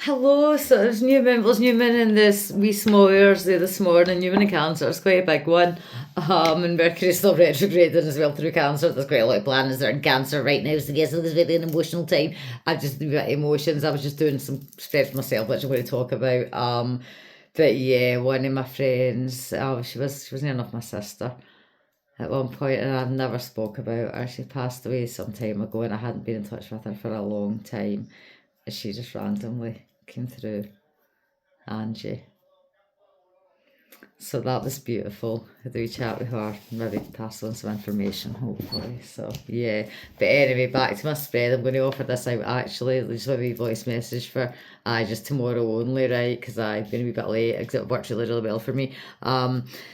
Hello, so there's new moon in this wee small hours there this morning, new moon in Cancer, it's quite a big one. And Mercury's still retrograding as well through Cancer. There's quite a lot of planets that are in Cancer right now, so I guess it was very an emotional time. I've just been emotions. I was just doing some spread for myself, which I'm going to talk about. But yeah, one of my friends, she was near enough my sister at one point, and I've never spoke about her. She passed away some time ago, and I hadn't been in touch with her for a long time. She just randomly came through, Angie. So that was beautiful. Had a wee chat with her, maybe pass on some information, hopefully. So yeah. But anyway, back to my spread. I'm going to offer this out actually. Just a wee voice message for just tomorrow only, right? Because I've been a wee bit late because it worked really well for me.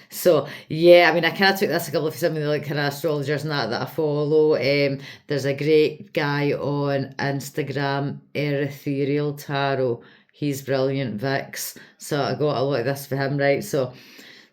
So yeah, I mean, I kind of took this a couple of some of the like kind of astrologers and that I follow. There's a great guy on Instagram, Ethereal Tarot. He's brilliant, Vix. So I got a lot of this for him, right? So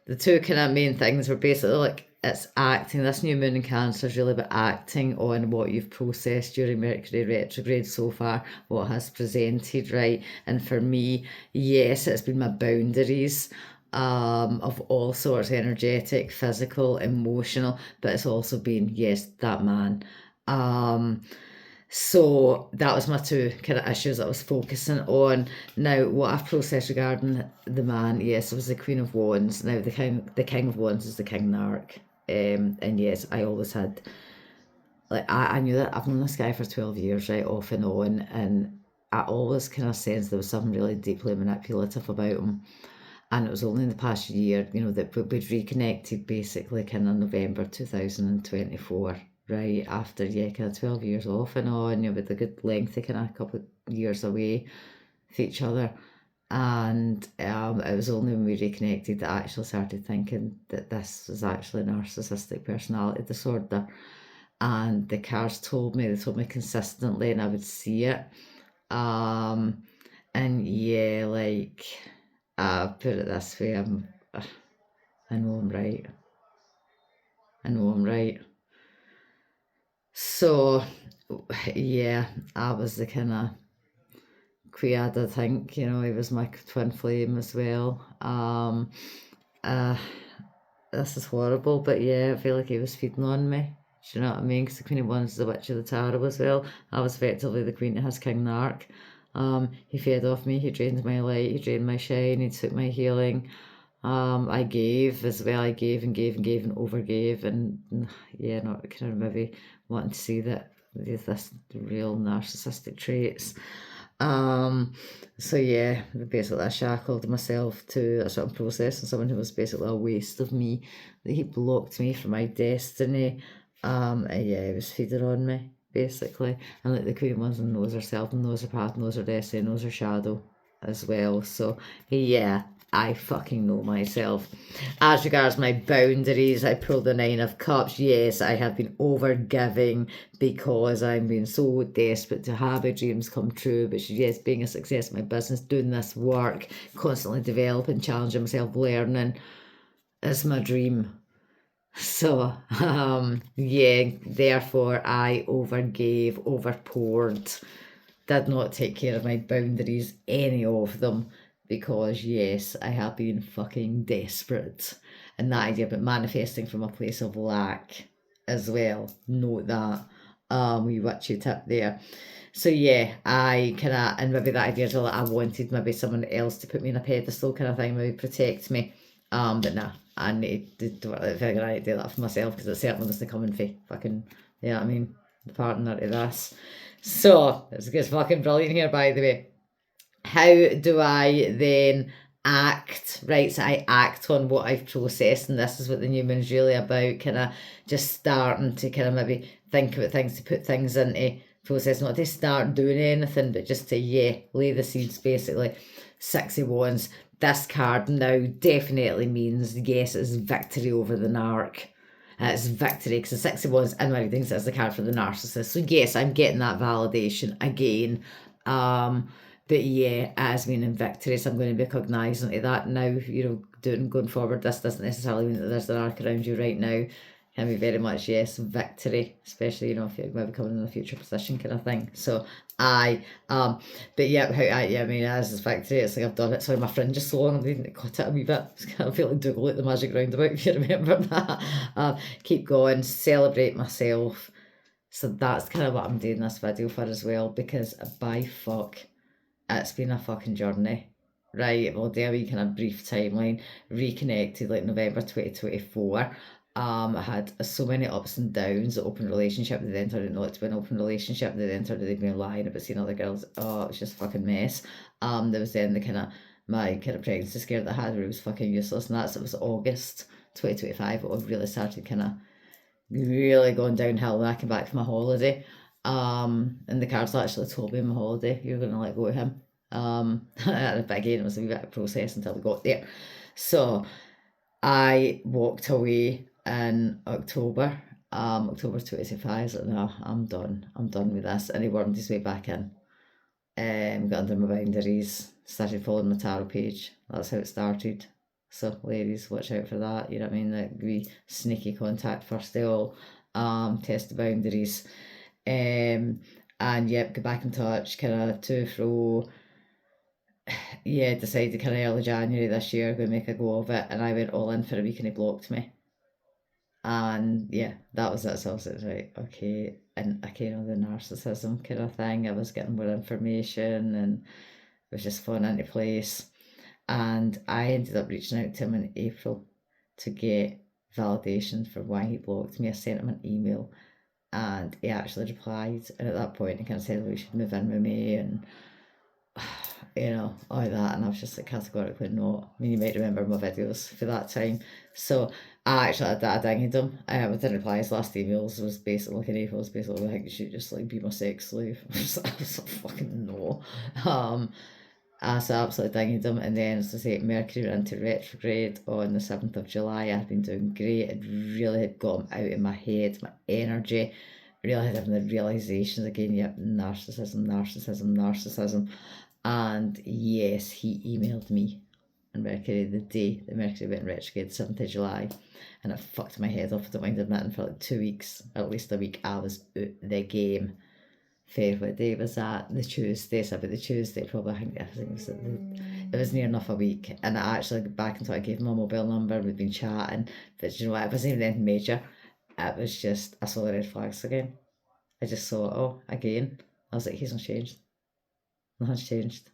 the two kind of main things were basically like it's acting. This new moon in Cancer is really about acting on what you've processed during Mercury retrograde so far, what has presented, right? And for me, yes, it's been my boundaries of all sorts, energetic, physical, emotional, but it's also been, yes, that man. So that was my two kind of issues I was focusing on. Now, what I've processed regarding the man, yes, it was the Queen of Wands. Now, the King of Wands is the King Narc. And yes, I always had, like, I knew that I've known this guy for 12 years, right, off and on, and I always kind of sensed there was something really deeply manipulative about him. And it was only in the past year, that we'd reconnected basically kind of November 2024, right? After, yeah, kind of 12 years off and on, with a good lengthy kind of couple of years away with each other. And it was only when we reconnected that I actually started thinking that this was actually a narcissistic personality disorder. And the cards they told me consistently, and I would see it. And yeah, like, put it this way, I know I'm right. I know I'm right. So, yeah, I was the kind of queer, I think, he was my twin flame as well. Uh, this is horrible, but yeah, I feel like he was feeding on me. Do you know what I mean? Because the Queen of Wands is the Witch of the Tarot as well. I was effectively the Queen that has King Narc. He fed off me, he drained my light, he drained my shine, he took my healing. I gave as well. I gave and gave and gave and overgave, and yeah, not kind of maybe wanting to see that there's this real narcissistic traits. So yeah, basically I shackled myself to a certain process and someone who was basically a waste of me, that he blocked me from my destiny. And yeah, he was feeding on me, basically. And like the Queen of Wands knows herself, knows her path, knows her destiny, knows her shadow as well. So yeah, I fucking know myself. As regards my boundaries, I pulled the Nine of Cups. Yes, I have been overgiving because I'm being so desperate to have my dreams come true. But yes, being a success in my business, doing this work, constantly developing, challenging myself, learning is my dream. So, yeah, therefore I overgave, overpoured, did not take care of my boundaries, any of them, because yes, I have been fucking desperate. And that idea about manifesting from a place of lack as well. Note that. We witchy tip there. So yeah, I kind of, and maybe that idea as well, I wanted maybe someone else to put me in a pedestal kind of thing, maybe protect me. But nah, I need to figure out do that for myself because it certainly wasn't coming for fucking, yeah, I mean, the partner to this. So, it's fucking brilliant here, by the way. How do I then act? Right, so I act on what I've processed, and this is what the new moon's really about, kind of just starting to kind of maybe think about things, to put things into process, not to start doing anything, but just to, yeah, lay the seeds, basically. 6 of Wands. This card now definitely means, yes, it's victory over the narc. It's victory because the 6 of Wands in my readings is the card for the narcissist. So yes, I'm getting that validation again. But yeah, as meaning victory, so I'm going to be cognizant of that now, doing going forward. This doesn't necessarily mean that there's an arc around you right now. can be very much, yes, victory, especially, you know, if you're maybe coming in a future position kind of thing. So but yeah, I mean, as is victory, it's like I've done it. Sorry, my fringe is so long, I didn't cut it a wee bit. It's kind of feel like Dougal at the Magic Roundabout, if you remember that. Keep going, celebrate myself. So that's kind of what I'm doing this video for as well, because by fuck, it's been a fucking journey. Right, we'll do a wee kind of brief timeline. Reconnected like November 2024. I had so many ups and downs. The open relationship, they then turned not to be an open relationship. They then turned to be lying about seeing other girls. Oh, it was just a fucking mess. There was then the kind of my kind of pregnancy scare that I had where it was fucking useless, and that's it was August 2025. It really started kind of really going downhill when I came back from my holiday. And the cards actually told me on my holiday, you're gonna let go of him. But again, it was a wee bit of a process until we got there. So I walked away in October, October 2025. So no, I'm done with this. And he wormed his way back in. Got under my boundaries, started following my tarot page. That's how it started. So ladies, watch out for that. You know what I mean? Like we sneaky contact first of all. Test the boundaries. And yep, get back in touch, kind of to fro. Yeah, decided kind of early January this year going to make a go of it, and I went all in for a week and he blocked me. And yeah, that was it. So I was like, right, okay. And I kind of the narcissism kind of thing. I was getting more information and it was just falling into place. And I ended up reaching out to him in April to get validation for why he blocked me. I sent him an email and he actually replied. And at that point, he kind of said, well, you should move in with me and, you know, all that. And I was just like, categorically no. I mean, you might remember my videos for that time. So I dinged him. I didn't reply. His last emails was basically like in April, was basically, I think you should just like be my sex slave. I was like, fucking no. So I absolutely dinged him. And then, as I say, Mercury went into retrograde on the 7th of July. I had been doing great. It really had got him out of my head, my energy. Really had having the realizations again, yep, narcissism. And yes, he emailed me on Mercury the day that Mercury went retrograde, 7th of July. And it fucked my head off, I don't mind admitting, for like 2 weeks, at least a week. I was out the game. Fair, what day was that? The Tuesday, so about the Tuesday, probably, I think it was it was near enough a week. And I actually got back until I gave him my mobile number, we'd been chatting, but you know what, it wasn't even anything major. It was just, I saw the red flags again. I just saw it all again. I was like, he's not changed. Nothing's changed.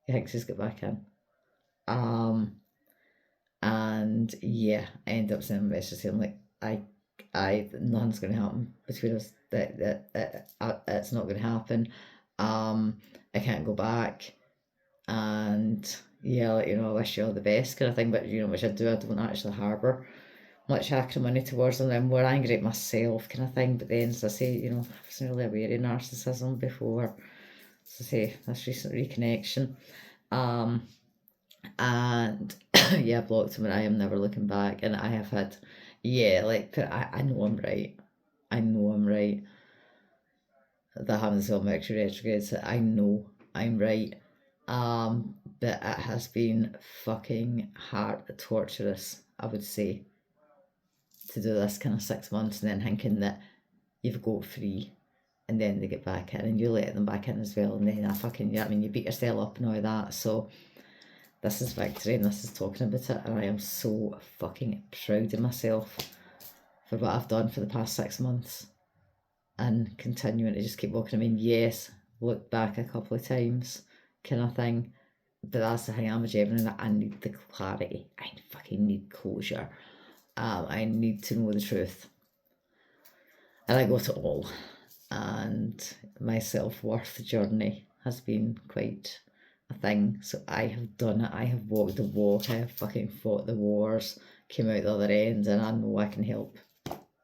He thinks he's got back in. And yeah, I ended up sending a message saying like, nothing's going to happen between us. That it's not going to happen. I can't go back, and yeah, like, you know, I wish you all the best kind of thing. But you know, which I do. I don't actually harbour much acrimony towards them. I'm more angry at myself kind of thing. But then, as I say, you know, I wasn't really aware of narcissism before. As I say, this recent reconnection. And yeah, I blocked him and I am never looking back. And I have had, yeah, like, I know I'm right. I know I'm right. That happens on Mercury Retrograde, so I know I'm right. But it has been fucking hard, torturous, I would say, to do this kind of 6 months and then thinking that you've got free and then they get back in and you let them back in as well, and then you beat yourself up and all that. So this is victory and this is talking about it, and I am so fucking proud of myself for what I've done for the past 6 months and continuing to just keep walking. I mean, yes, look back a couple of times kind of thing, but that's the thing, I'm a Gemini, I need the clarity, I fucking need closure. I need to know the truth, and I got it all. And my self-worth journey has been quite a thing. So I have done it. I have walked the walk. I have fucking fought the wars, came out the other end, and I know I can help,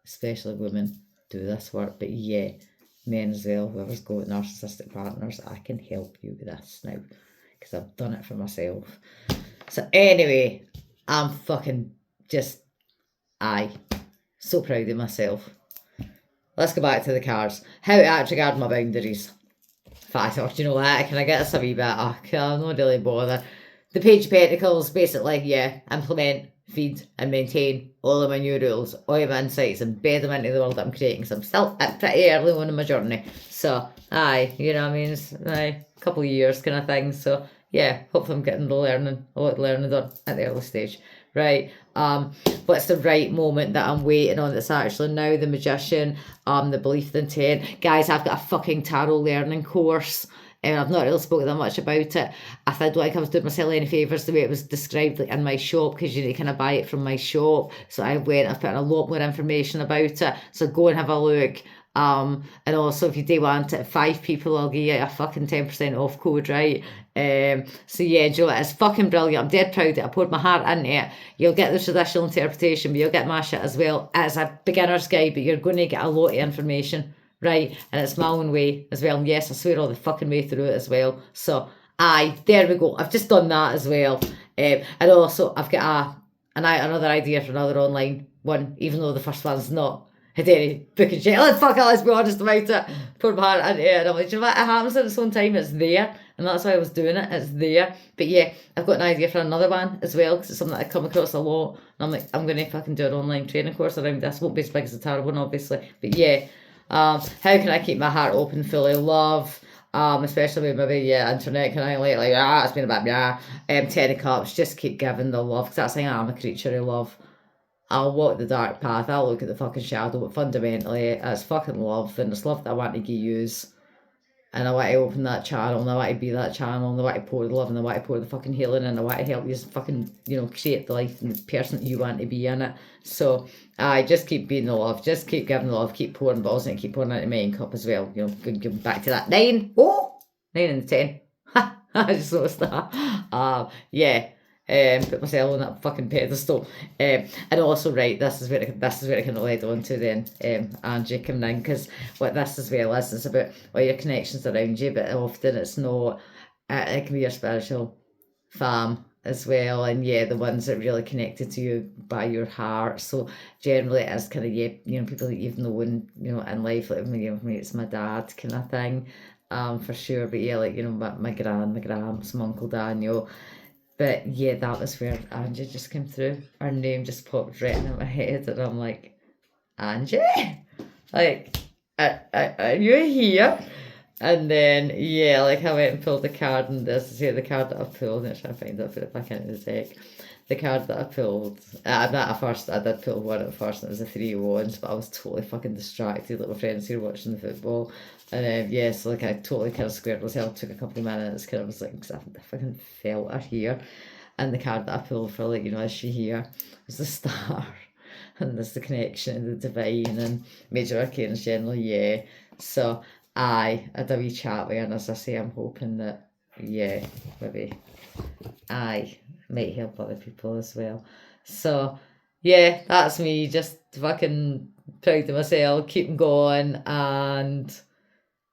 especially women, do this work. But yeah, men as well, whoever's got narcissistic partners, I can help you with this now because I've done it for myself. So anyway, I'm fucking just, so proud of myself. Let's go back to the cards. How to actually guard my boundaries. I thought, you know what, can I get us a wee bit? I'm not really bothered. The Page of Pentacles, basically, yeah, implement, feed and maintain all of my new rules, all of my insights, and bed them into the world that I'm creating, because I'm still at pretty early on in my journey. So, aye, you know what I mean? It's a couple of years kind of thing. So, yeah, hopefully I'm getting a lot of learning done at the early stage. Right. What's the right moment that I'm waiting on that's actually now? The Magician, the Belief, the Intent. Guys, I've got a fucking tarot learning course. And I've not really spoken that much about it. I felt like I was doing myself any favours the way it was described, like in my shop, because you need to kind of buy it from my shop. So I've put in a lot more information about it. So go and have a look. And also if you do want it, 5 people, I'll give you a fucking 10% off code, right? So yeah, Joe, it's fucking brilliant. I'm dead proud of it. I poured my heart into it. You'll get the traditional interpretation, but you'll get my shit as well. It's a beginner's guide, but you're going to get a lot of information. Right, and it's my own way as well. And yes, I swear all the fucking way through it as well. So, aye, there we go. I've just done that as well. And also, I've got another idea for another online one, even though the first one's not had any booking shit. Let's be honest about it. Put my heart into it. And I'm like, do you know what? It happens at its own time. It's there. And that's why I was doing it. It's there. But yeah, I've got an idea for another one as well, because it's something that I come across a lot. And I'm like, I'm going to fucking do an online training course around this. Won't be as big as the tarot one, obviously. But yeah. How can I keep my heart open, full of love? Especially with maybe internet can I like it's been a bit 10 of Cups, just keep giving the love, because that's the thing, I'm a creature of love. I'll walk the dark path, I'll look at the fucking shadow, but fundamentally it's fucking love, and it's love that I want to use. And I want to open that channel, and I want to be that channel, and I want to pour the love, and I want to pour the fucking healing, and I want to help you fucking, create the life and the person that you want to be in it. So, I just keep being the love, just keep giving the love, keep pouring balls, and keep pouring into my cup as well. Going back to that 9. Oh, 9 and 10. I just noticed that. Yeah. Put myself on that fucking pedestal. And also, right, this is where it kind of led on to then, Angie coming in, because what this as well is about all your connections around you, but often it's not, it can be your spiritual fam as well, and yeah, the ones that really connected to you by your heart. So generally it is kind of, people that you've known, in life, like, for me it's my dad kind of thing, for sure, but yeah, like, my grams, my Uncle Daniel. But yeah, that was where Angie just came through. Her name just popped right in my head, and I'm like, Angie? Like, are you here? And then, yeah, like I went and pulled the card, and the card that I pulled, and I'm trying to find it, put it back into the deck. The card that I pulled, I did pull one at first, and it was a 3 of Wands, but I was totally fucking distracted, like my friends here watching the football. And so like I totally kind of squared myself, took a couple of minutes, kind of was like, because I fucking felt her here. And the card that I pulled for, like, is she here? Was the Star. And there's the connection and the divine and major arcanes generally, yeah. So I had a wee chat with her, and as I say, I'm hoping that, yeah, maybe I might help other people as well. So yeah, that's me, just fucking proud of myself, keeping going, and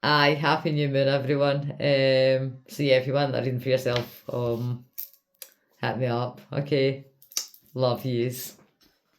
aye, happy new moon everyone. So yeah, if you want that reading for yourself, hit me up. Okay, love yous.